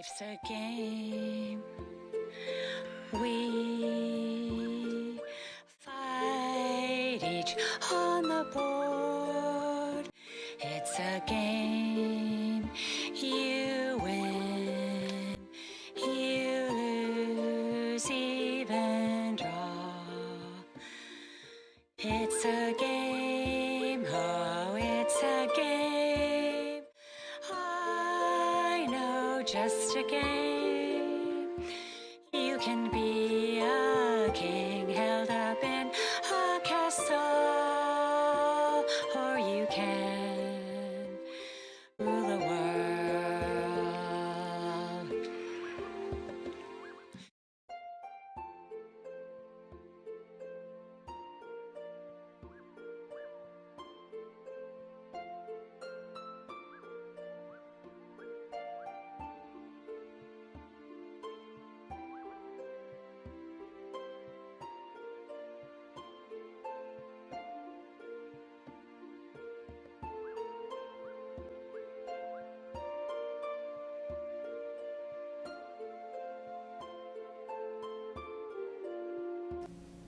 Life's a game. We fight each on the board. It's a game. You win, you lose, even draw. It's a game. Oh, it's a game. I know, just a game. You can be a king held up in a castle, or you can rule the world.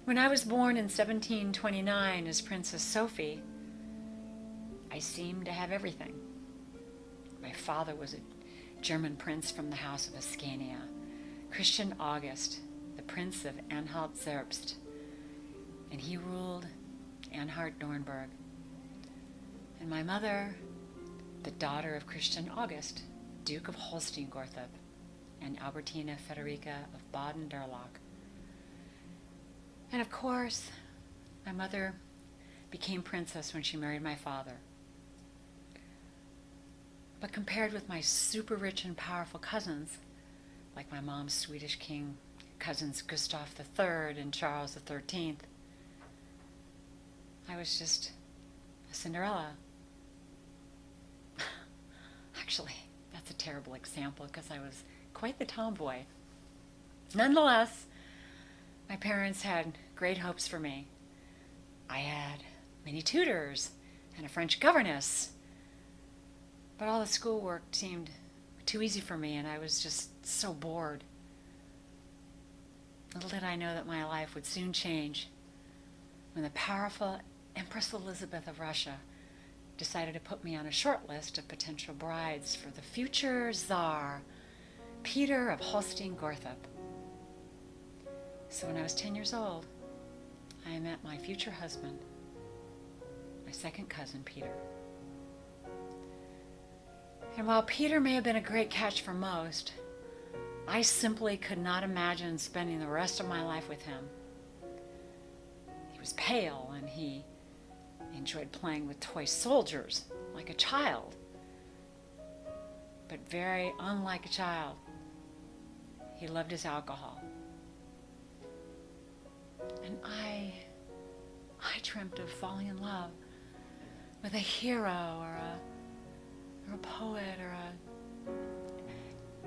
When I was born in 1729 as Princess Sophie, I seemed to have everything. My father was a German prince from the House of Ascania, Christian August, the Prince of Anhalt-Zerbst, and he ruled Anhalt-Dornburg. And my mother, the daughter of Christian August, Duke of Holstein-Gottorp, and Albertina Federica of Baden-Durlach. And of course, my mother became princess when she married my father. But compared with my super rich and powerful cousins, like my mom's Swedish king cousins Gustav III and Charles XIII, I was just a Cinderella. Actually, that's a terrible example because I was quite the tomboy. Nonetheless, my parents had great hopes for me. I had many tutors and a French governess, but all the schoolwork seemed too easy for me, and I was just so bored. Little did I know that my life would soon change when the powerful Empress Elizabeth of Russia decided to put me on a short list of potential brides for the future Tsar, Peter of Holstein-Gottorp. So when I was 10 years old, I met my future husband, my second cousin, Peter. And while Peter may have been a great catch for most, I simply could not imagine spending the rest of my life with him. He was pale, and he enjoyed playing with toy soldiers like a child. But very unlike a child, he loved his alcohol. And I dreamt of falling in love with a hero or a poet or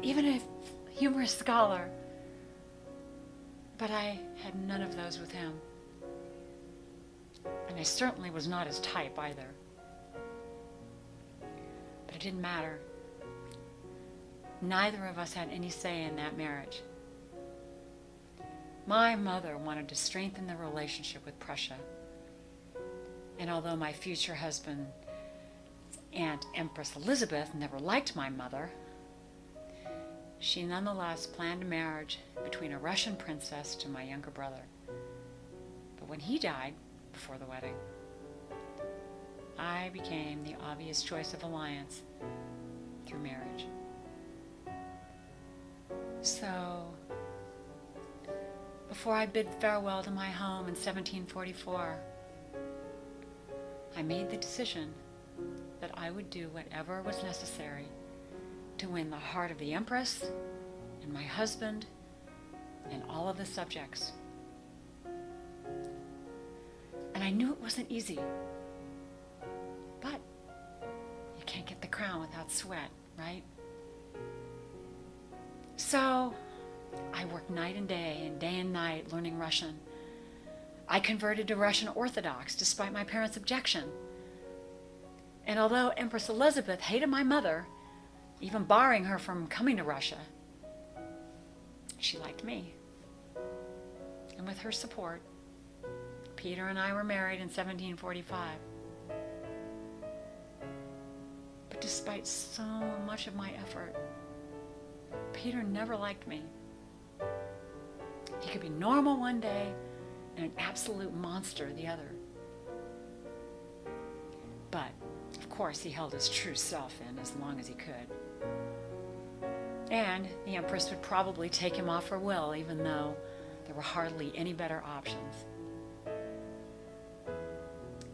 even a humorous scholar. But I had none of those with him. And I certainly was not his type either. But it didn't matter. Neither of us had any say in that marriage. My mother wanted to strengthen the relationship with Prussia. And although my future husband's Aunt Empress Elizabeth never liked my mother, she nonetheless planned a marriage between a Russian princess to my younger brother. But when he died before the wedding, I became the obvious choice of alliance through marriage. So, before I bid farewell to my home in 1744, I made the decision that I would do whatever was necessary to win the heart of the Empress and my husband and all of the subjects. And I knew it wasn't easy, but you can't get the crown without sweat, right? So I worked night and day and night learning Russian. I converted to Russian Orthodox despite my parents' objection. And although Empress Elizabeth hated my mother, even barring her from coming to Russia, She liked me. And with her support, Peter and I were married in 1745. But despite so much of my effort, Peter never liked me. He could be normal one day and an absolute monster the other. But, of course, he held his true self in as long as he could. And the Empress would probably take him off her will, even though there were hardly any better options.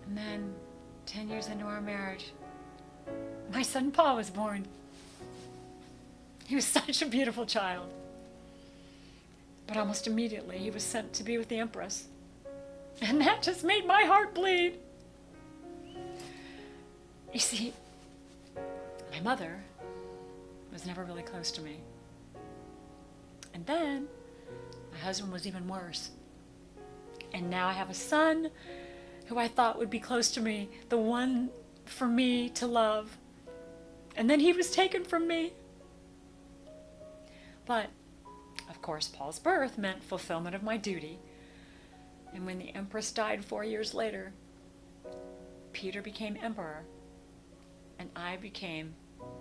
And then, 10 years into our marriage, my son Paul was born. He was such a beautiful child. But almost immediately he was sent to be with the Empress. And that just made my heart bleed. You see, my mother was never really close to me. And then my husband was even worse. And now I have a son who I thought would be close to me, the one for me to love. And then he was taken from me. But, of course, Paul's birth meant fulfillment of my duty. And when the Empress died 4 years later, Peter became emperor, and I became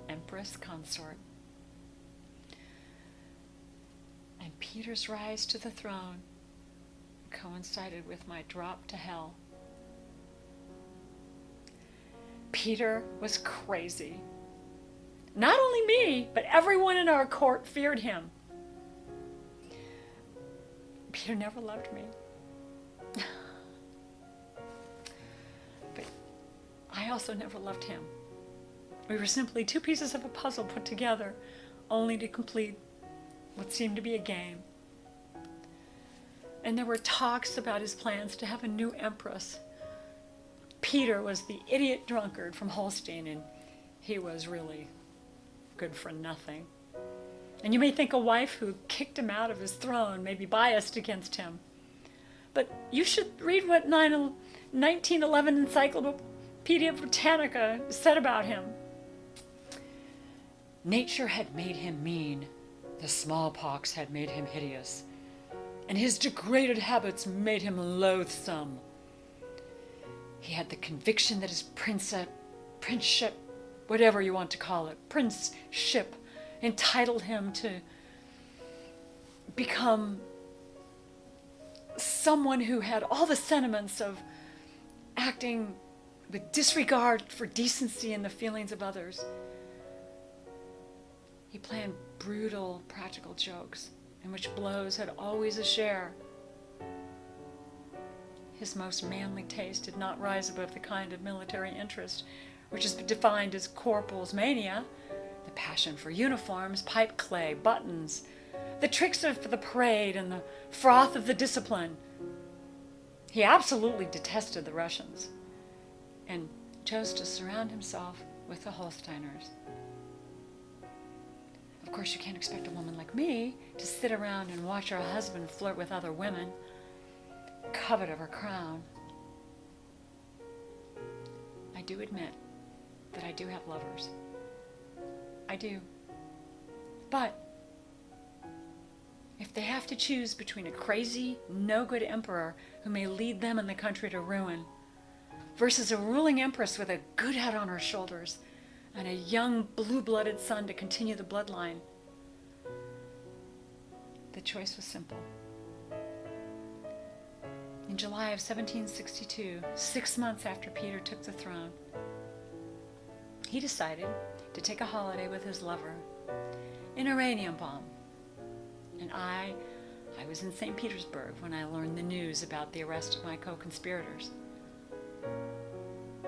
Empress consort. And Peter's rise to the throne coincided with my drop to hell. Peter was crazy. Not only me, but everyone in our court feared him. Peter never loved me. But I also never loved him. We were simply two pieces of a puzzle put together, only to complete what seemed to be a game. And there were talks about his plans to have a new empress. Peter was the idiot drunkard from Holstein, and he was really good for nothing. And you may think a wife who kicked him out of his throne may be biased against him. But you should read what 1911 Encyclopedia Britannica said about him. Nature had made him mean. The smallpox had made him hideous. And his degraded habits made him loathsome. He had the conviction that his princeship, whatever you want to call it, princeship, entitled him to become someone who had all the sentiments of acting with disregard for decency and the feelings of others. He planned brutal practical jokes in which blows had always a share. His most manly taste did not rise above the kind of military interest which is defined as corporal's mania, the passion for uniforms, pipe clay, buttons, the tricks of the parade, and the froth of the discipline. He absolutely detested the Russians and chose to surround himself with the Holsteiners. Of course, you can't expect a woman like me to sit around and watch her husband flirt with other women, covet of her crown. I do admit that I do have lovers. I do. But if they have to choose between a crazy, no-good emperor who may lead them and the country to ruin versus a ruling empress with a good head on her shoulders and a young, blue-blooded son to continue the bloodline, the choice was simple. In July of 1762, 6 months after Peter took the throne, he decided to take a holiday with his lover in Oranienbaum. And I was in St. Petersburg when I learned the news about the arrest of my co-conspirators.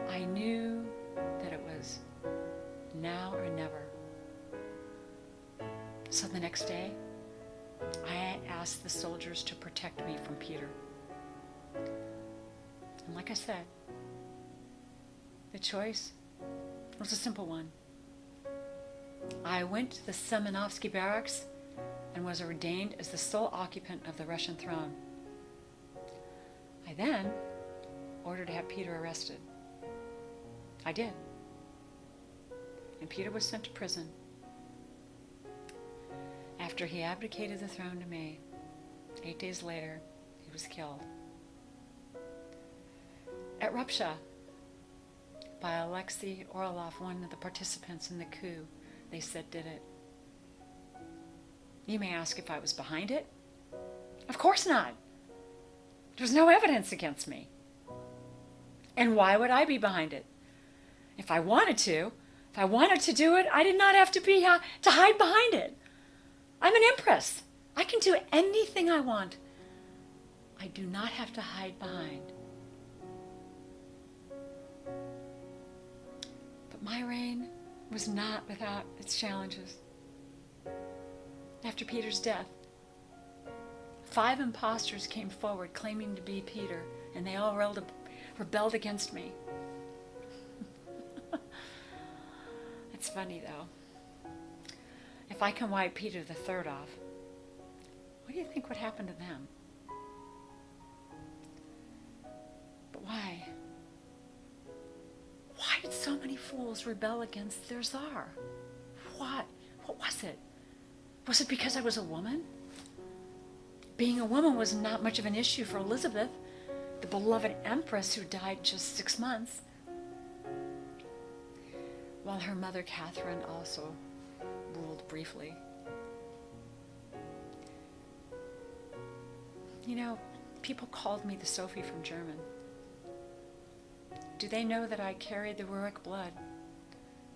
I knew that it was now or never. So the next day, I asked the soldiers to protect me from Peter. And like I said, the choice was a simple one. I went to the Semenovsky barracks and was ordained as the sole occupant of the Russian throne. I then ordered to have Peter arrested. I did. And Peter was sent to prison. After after he abdicated the throne to me. 8 days later, he was killed. At Russia, by Alexei Orlov, one of the participants in the coup, they said did it. You may ask if I was behind it. Of course not. There was no evidence against me. And why would I be behind it? If I wanted to do it, I did not have to hide behind it. I'm an empress. I can do anything I want. I do not have to hide behind. But my reign was not without its challenges. After Peter's death, 5 impostors came forward claiming to be Peter, and they all rebelled against me. It's funny though. If I can wipe Peter the Third off, what do you think would happen to them? But why? Why did so many fools rebel against their czar? What? What was it? Was it because I was a woman? Being a woman was not much of an issue for Elizabeth, the beloved empress who died just 6 months, while her mother Catherine also ruled briefly. You know, people called me the Sophie from German. Do they know that I carried the Rurik blood?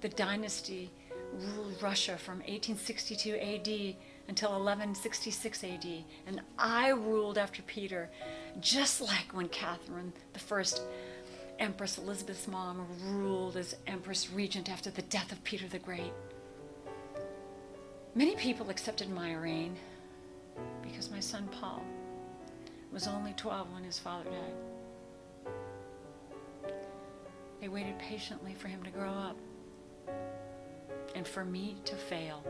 The dynasty ruled Russia from 1862 AD until 1166 AD, and I ruled after Peter, just like when Catherine the First, Empress Elizabeth's mom, ruled as Empress Regent after the death of Peter the Great. Many people accepted my reign because my son Paul was only 12 when his father died. They waited patiently for him to grow up and for me to fail.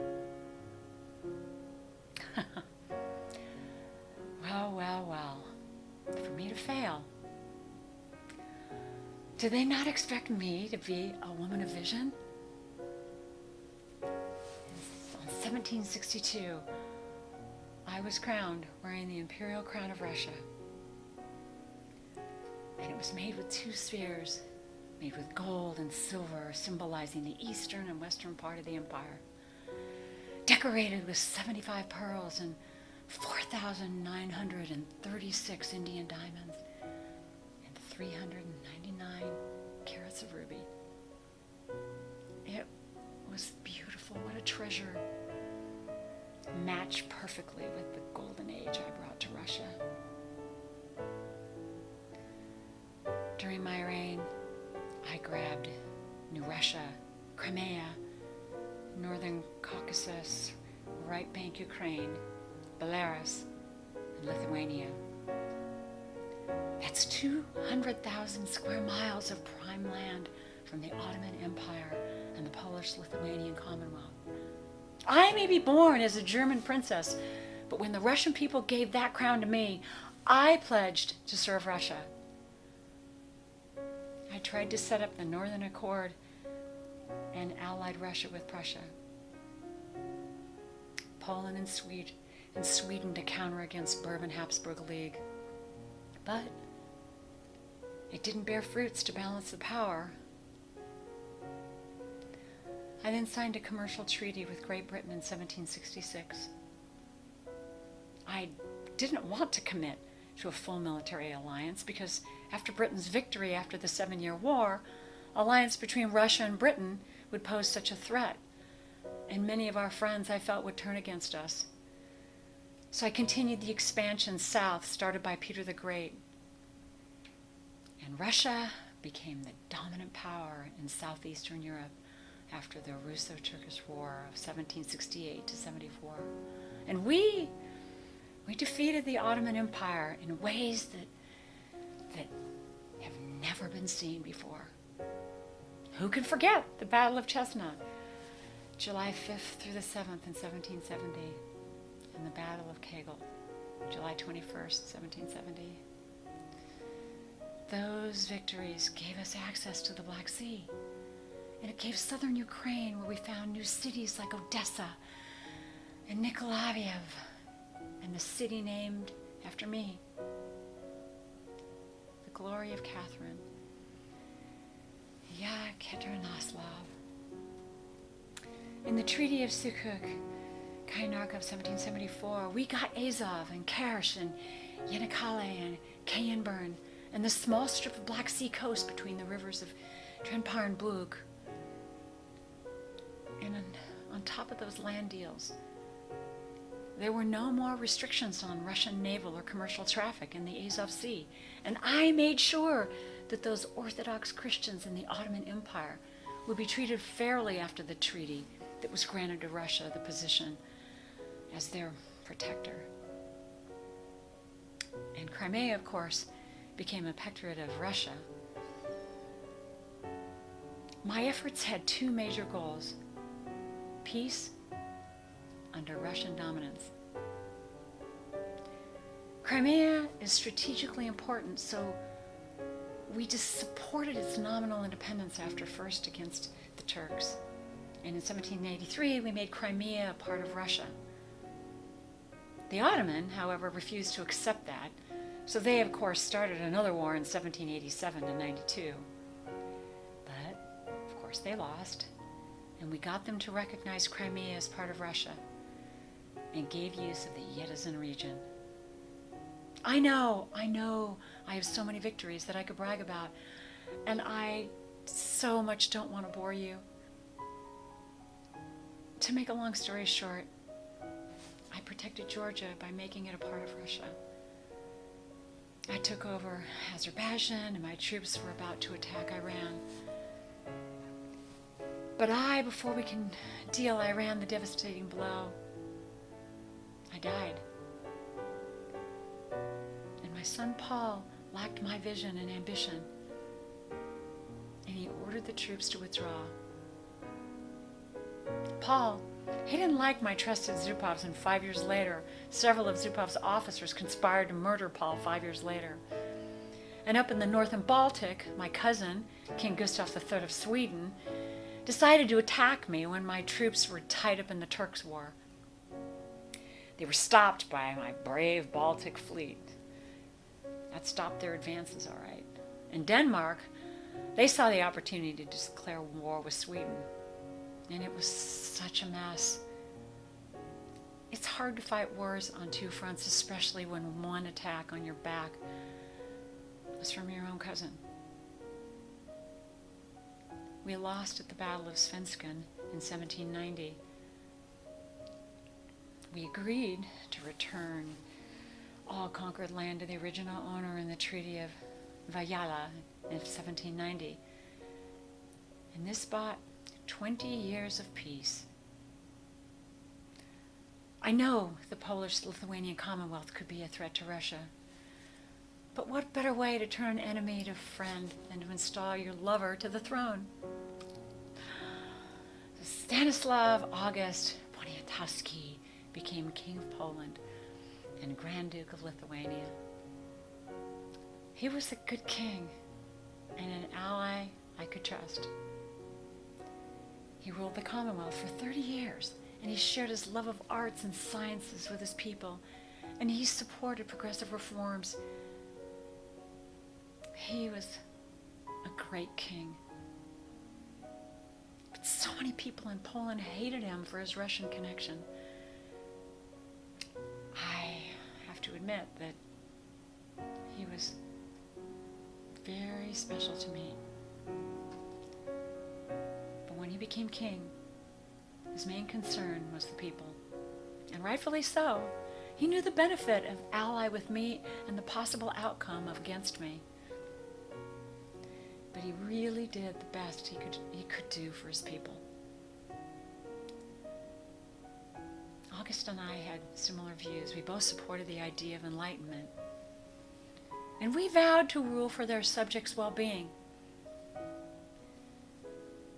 Well. For me to fail. Did they not expect me to be a woman of vision? In 1762, I was crowned wearing the imperial crown of Russia. And it was made with 2 spheres, made with gold and silver, symbolizing the eastern and western part of the empire, decorated with 75 pearls and 4,936 Indian diamonds and 399 carats of ruby. It was beautiful. What a treasure. Matched perfectly with the golden age I brought to Russia. During my reign, I grabbed New Russia, Crimea, Northern Caucasus, right bank Ukraine, Belarus, and Lithuania. That's 200,000 square miles of prime land from the Ottoman Empire and the Polish-Lithuanian Commonwealth. I may be born as a German princess, but when the Russian people gave that crown to me, I pledged to serve Russia. I tried to set up the Northern Accord and allied Russia with Prussia, Poland and Sweden to counter against Bourbon-Habsburg League. But it didn't bear fruits to balance the power. I then signed a commercial treaty with Great Britain in 1766. I didn't want to commit to a full military alliance because after Britain's victory after the 7-Year War, alliance between Russia and Britain would pose such a threat, and many of our friends I felt would turn against us. So I continued the expansion south started by Peter the Great, and Russia became the dominant power in southeastern Europe after the Russo-Turkish War of 1768 to 74. And we defeated the Ottoman Empire in ways that have never been seen before. Who can forget the Battle of Chestnut, July 5th through the 7th in 1770, and the Battle of Kegel, July 21st, 1770. Those victories gave us access to the Black Sea, and it gave southern Ukraine, where we found new cities like Odessa and and Nikolaev, and the city named after me. The glory of Catherine. Yekaterinoslav. In the Treaty of Sukuk, Kainarka of 1774, we got Azov and Kerch and Yenikale and Kayenburn and the small strip of Black Sea coast between the rivers of Trenpar and Bug. And on top of those land deals, there were no more restrictions on Russian naval or commercial traffic in the Azov Sea. And I made sure that those Orthodox Christians in the Ottoman Empire would be treated fairly after the treaty that was granted to Russia the position as their protector. And Crimea, of course, became a protectorate of Russia. My efforts had two major goals: peace under Russian dominance. Crimea is strategically important, so we just supported its nominal independence after first against the Turks. And in 1783, we made Crimea a part of Russia. The Ottoman, however, refused to accept that, so they, of course, started another war in 1787 and 92. But, of course, they lost, and we got them to recognize Crimea as part of Russia and gave use of the Yedizin region. I know, I have so many victories that I could brag about, and I so much don't want to bore you. To make a long story short, I protected Georgia by making it a part of Russia. I took over Azerbaijan, and my troops were about to attack Iran. But before we can deal Iran the devastating blow, I died. And my son Paul lacked my vision and ambition, and he ordered the troops to withdraw. Paul, he didn't like my trusted Zupovs, and 5 years later, several of Zupov's officers conspired to murder Paul 5 years later. And up in the northern Baltic, my cousin, King Gustav III of Sweden, decided to attack me when my troops were tied up in the Turks' war. They were stopped by my brave Baltic fleet. That stopped their advances, all right. In Denmark, they saw the opportunity to declare war with Sweden. And it was such a mess. It's hard to fight wars on two fronts, especially when one attack on your back was from your own cousin. We lost at the Battle of Svensken in 1790. We agreed to return all conquered land to the original owner in the Treaty of Vayala in 1790. And this bought 20 years of peace. I know the Polish-Lithuanian Commonwealth could be a threat to Russia. But what better way to turn an enemy to friend than to install your lover to the throne? So Stanislav August Poniatowski became King of Poland and Grand Duke of Lithuania. He was a good king and an ally I could trust. He ruled the Commonwealth for 30 years, and he shared his love of arts and sciences with his people, and he supported progressive reforms. He was a great king. But so many people in Poland hated him for his Russian connection. I have to admit that he was very special to me. When he became king, his main concern was the people. And rightfully so. He knew the benefit of ally with me and the possible outcome of against me. But he really did the best he could do for his people. August and I had similar views. We both supported the idea of enlightenment. And we vowed to rule for their subjects' well-being.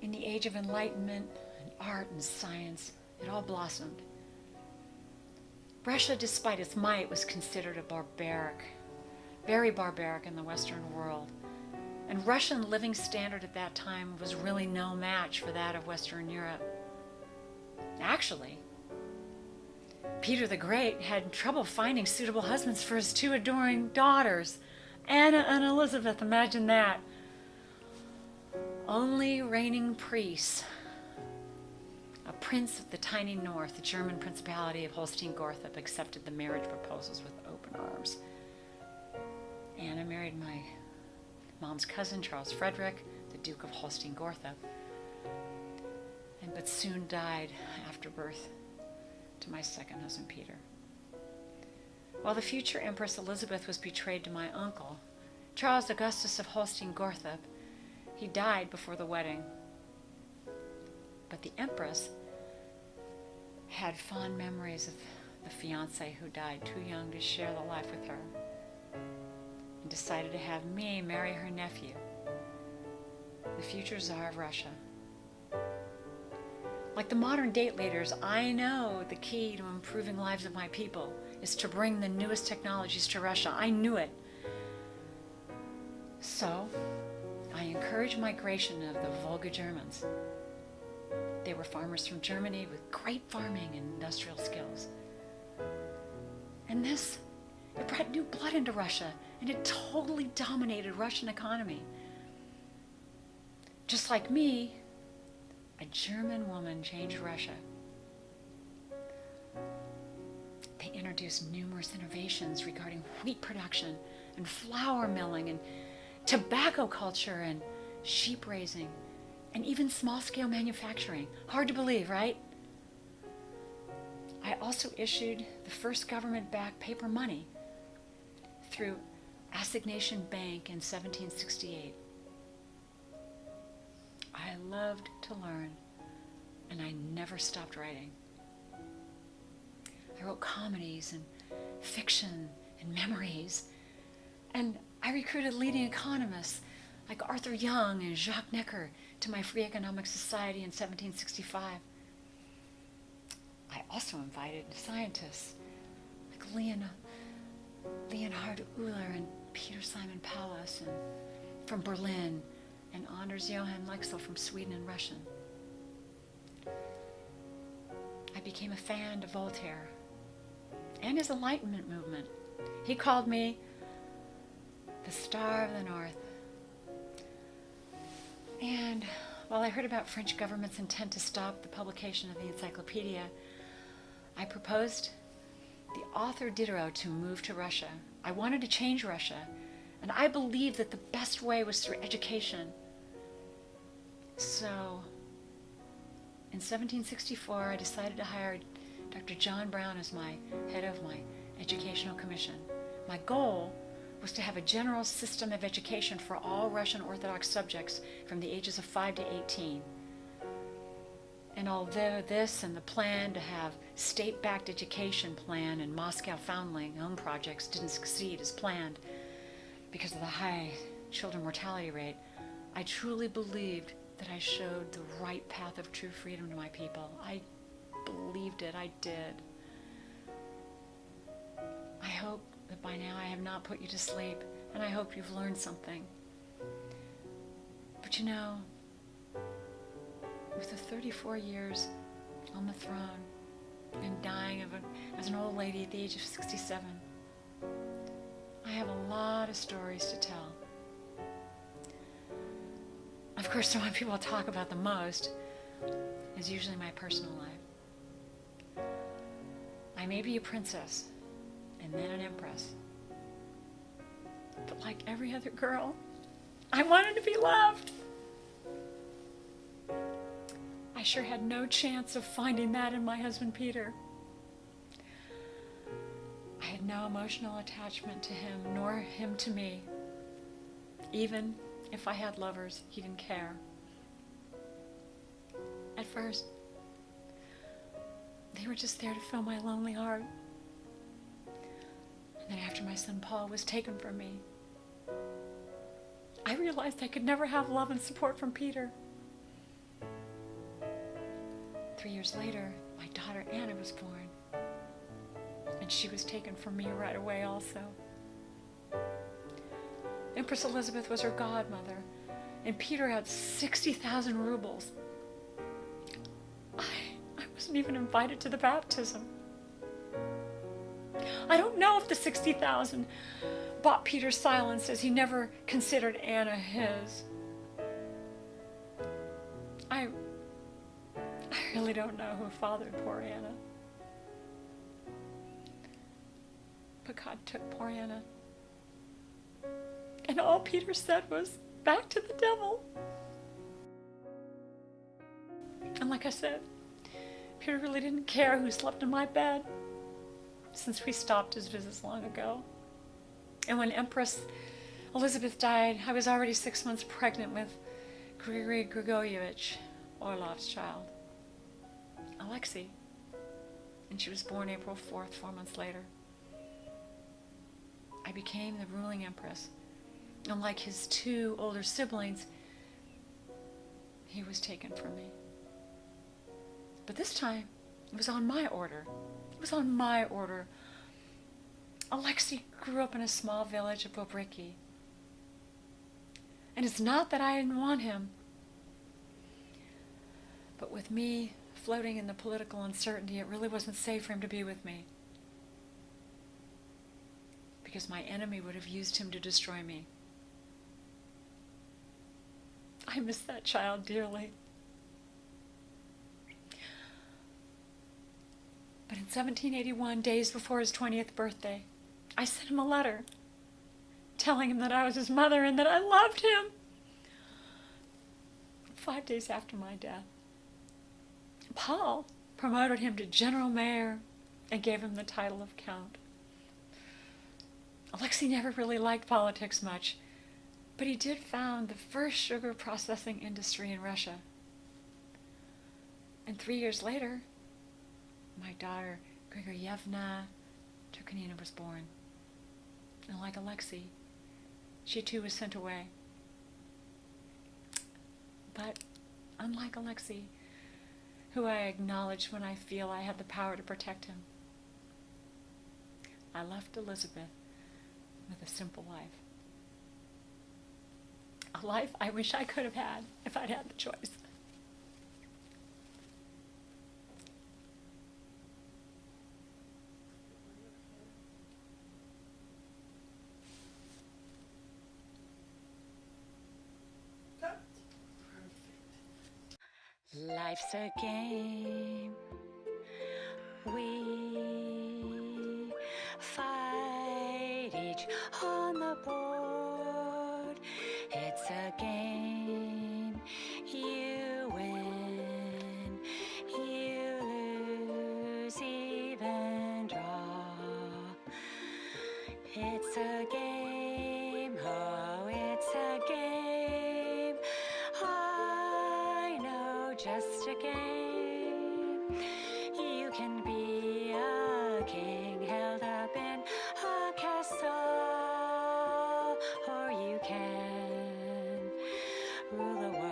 In the age of enlightenment and art and science, it all blossomed. Russia, despite its might, was considered very barbaric in the Western world. And Russian living standard at that time was really no match for that of Western Europe. Actually, Peter the Great had trouble finding suitable husbands for his two adoring daughters, Anna and Elizabeth. Imagine that. Only reigning priests, a prince of the tiny north, the German principality of Holstein-Gotha, accepted the marriage proposals with open arms. Anna married my mom's cousin, Charles Frederick, the Duke of Holstein-Gotha, but soon died after birth to my second husband, Peter. While the future Empress Elizabeth was betrayed to my uncle, Charles Augustus of Holstein-Gotha, he died before the wedding. But the Empress had fond memories of the fiancé who died too young to share the life with her, and decided to have me marry her nephew, the future Tsar of Russia. Like the modern date leaders, I know the key to improving lives of my people is to bring the newest technologies to Russia. I knew it. So, I encouraged migration of the Volga Germans. They were farmers from Germany with great farming and industrial skills. And this, it brought new blood into Russia, and it totally dominated Russian economy. Just like me, a German woman changed Russia. They introduced numerous innovations regarding wheat production and flour milling and tobacco culture and sheep raising and even small-scale manufacturing. Hard to believe, right? I also issued the first government-backed paper money through Assignation Bank in 1768. I loved to learn, and I never stopped writing. I wrote comedies and fiction and memories, and I recruited leading economists like Arthur Young and Jacques Necker to my Free Economic Society in 1765. I also invited scientists like Leonhard Euler and Peter Simon Pallas and from Berlin, and Anders Johann Lexel from Sweden and Russian. I became a fan of Voltaire and his Enlightenment movement. He called me the Star of the North. And while I heard about French government's intent to stop the publication of the encyclopedia, I proposed the author Diderot to move to Russia. I wanted to change Russia, and I believed that the best way was through education. So, in 1764, I decided to hire Dr. John Brown as my head of my educational commission. My goal was to have a general system of education for all Russian Orthodox subjects from the ages of 5 to 18. And although this and the plan to have state-backed education plan and Moscow foundling home projects didn't succeed as planned because of the high children mortality rate, I truly believed that I showed the right path of true freedom to my people. I believed it. I did. I hope that by now I have not put you to sleep, and I hope you've learned something. But you know, with the 34 years on the throne and dying as an old lady at the age of 67, I have a lot of stories to tell. Of course, the one people talk about the most is usually my personal life. I may be a princess and then an empress, but like every other girl, I wanted to be loved. I sure had no chance of finding that in my husband Peter. I had no emotional attachment to him, nor him to me. Even if I had lovers, he didn't care. At first, they were just there to fill my lonely heart. And then after my son Paul was taken from me, I realized I could never have love and support from Peter. 3 years later, my daughter Anna was born, and she was taken from me right away also. Empress Elizabeth was her godmother, and Peter had 60,000 rubles. I wasn't even invited to the baptism. I don't know if the 60,000 bought Peter's silence, as he never considered Anna his. I really don't know who fathered poor Anna. But God took poor Anna. And all Peter said was, back to the devil. And like I said, Peter really didn't care who slept in my bed, since we stopped his visits long ago. And when Empress Elizabeth died, I was already 6 months pregnant with Grigory Grigoryevich Orlov's child, Alexei. And she was born April 4th, 4 months later. I became the ruling empress. Unlike his 2 older siblings, he was taken from me. But this time, it was on my order. It was on my order. Alexei grew up in a small village of Bobriki. And it's not that I didn't want him, but with me floating in the political uncertainty, it really wasn't safe for him to be with me, because my enemy would have used him to destroy me. I miss that child dearly. But in 1781, days before his 20th birthday, I sent him a letter telling him that I was his mother and that I loved him. 5 days after my death, Paul promoted him to general mayor and gave him the title of count. Alexei never really liked politics much, but he did found the first sugar processing industry in Russia. And 3 years later, my daughter, Grigoryevna Turkanina, was born. And like Alexei, she too was sent away. But unlike Alexei, who I acknowledge when I feel I have the power to protect him, I left Elizabeth with a simple life. A life I wish I could have had if I'd had the choice. Life's a game. We fight each on the board. It's a game. You win, you lose, even draw. It's a game. Oh, it's a game. I know, just a game. You can be a king held up in a castle, or you can rule the world.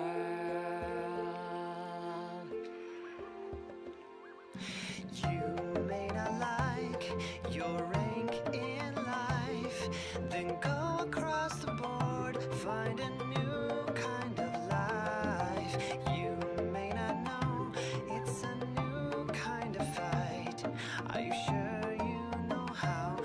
You may not like your rank in life, then go across the board, find a new kind of life. You may not know it's a new kind of fight. Are you sure you know how